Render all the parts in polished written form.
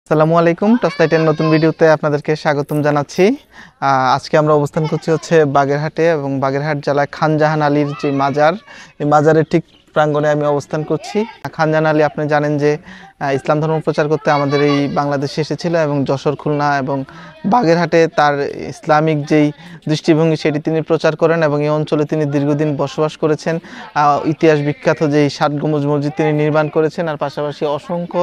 আসসালামু আলাইকুম। টসলাইটের নতুন ভিডিওতে আপনাদেরকে স্বাগতম জানাচ্ছি। আজকে আমরা অবস্থান করছি বাগেরহাটে এবং বাগেরহাট জেলায় খান জাহান আলীর যে মাজার, এই মাজারের ঠিক প্রাঙ্গণে আমি অবস্থান করছি। খান জাহান আলী আপনি জানেন যে ইসলাম ধর্ম প্রচার করতে আমাদের এই বাংলাদেশে এসেছিল এবং যশোর, খুলনা এবং বাগেরহাটে তার ইসলামিক যেই দৃষ্টিভঙ্গি সেটি তিনি প্রচার করেন এবং এই অঞ্চলে তিনি দীর্ঘদিন বসবাস করেছেন। ইতিহাস বিখ্যাত যেই 7 গম্বুজ মসজিদ তিনি নির্মাণ করেছেন, আর পাশাপাশি অসংখ্য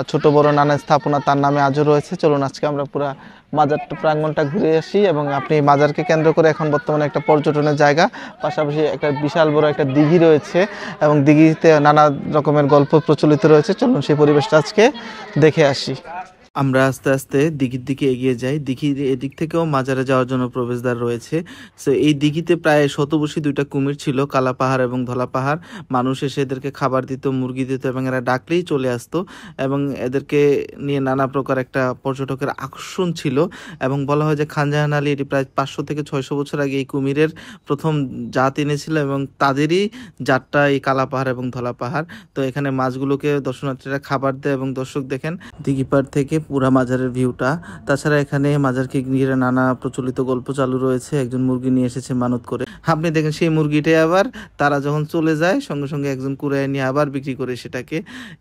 ছোট বড় নানা স্থাপনা তার নামে আজও রয়েছে। চলুন আজকে আমরা পুরো মাজারটা প্রাঙ্গণটা ঘুরে আসি এবং আপনি মাজারকে কেন্দ্র করে এখন বর্তমানে একটা পর্যটনের জায়গা, পাশাপাশি একটা বিশাল বড় একটা দিঘি রয়েছে এবং দিঘিতে নানা রকমের গল্প প্রচলিত রয়েছে। চলুন সেই পরিবেশটা আজকে দেখে আসি। আমরা আস্তে আস্তে দিঘির দিকে এগিয়ে যাই। দিঘির এদিক থেকেও মাজারে যাওয়ার জন্য প্রবেশদ্বার রয়েছে। সো এই দিঘিতে প্রায় শতবর্ষী 2টা কুমির ছিল, কালা পাহাড় এবং ধলা পাহাড়। মানুষ এসে এদেরকে খাবার দিত, মুরগি দিত এবং এরা ডাকলেই চলে আসতো এবং এদেরকে নিয়ে নানা প্রকার একটা পর্যটকের আকর্ষণ ছিল। এবং বলা হয় যে খান জাহান আলী এটি প্রায় 500 থেকে 600 বছর আগে এই কুমিরের প্রথম জাত এনেছিল এবং তাদেরই জাতটা এই কালা পাহাড় এবং ধলা পাহাড়। তো এখানে মাছগুলোকে দর্শনার্থীরা খাবার দেয় এবং দর্শক দেখেন দিঘি পাড় থেকে পুরা মাজারের ভিউটা। তাছাড়া এখানে মাজারকে ঘিরে নানা প্রচলিত গল্প চালু রয়েছে। একজন মুরগি নিয়ে এসেছে মানত করে, আপনি দেখেন সেই মুরগিটাই আবার তারা যখন চলে যায় সঙ্গে সঙ্গে একজন কুড়ায় নিয়ে আবার বিক্রি করে সেটাকে।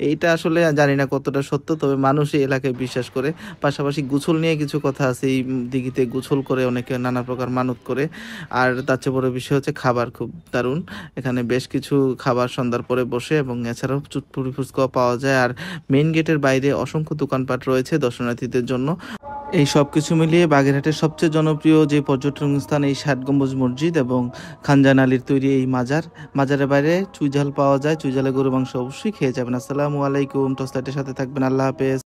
এইটা আসলে জানি না কতটা সত্য, তবে মানুষ এই এলাকায় বিশ্বাস করে। পাশাপাশি গোসল নিয়ে কিছু কথা আছে, এই দিঘিতে গোসল করে অনেকে নানা প্রকার মানত করে। আর তার চেয়ে বড় বিষয় হচ্ছে খাবার খুব দারুণ। এখানে বেশ কিছু খাবার সন্ধ্যার পরে বসে এবং এছাড়াও চুটপুরি ফুচকাও পাওয়া যায়। আর মেইন গেটের বাইরে অসংখ্য দোকানপাট রয়েছে দর্শনার্থীদের জন্য। এই সব কিছু মিলিয়ে বাগেরহাটের সবচেয়ে জনপ্রিয় যে পর্যটন স্থান এই 7 গম্বুজ মসজিদ এবং খান জাহান আলীর তৈরি এই মাজারের বাইরে চুইঝাল পাওয়া যায়। চুইঝালে গরু মাংস অবশ্যই খেয়ে যাবেন। আসসালামু আলাইকুম। টসলাইটের সাথে থাকবেন। আল্লাহ হাফেজ।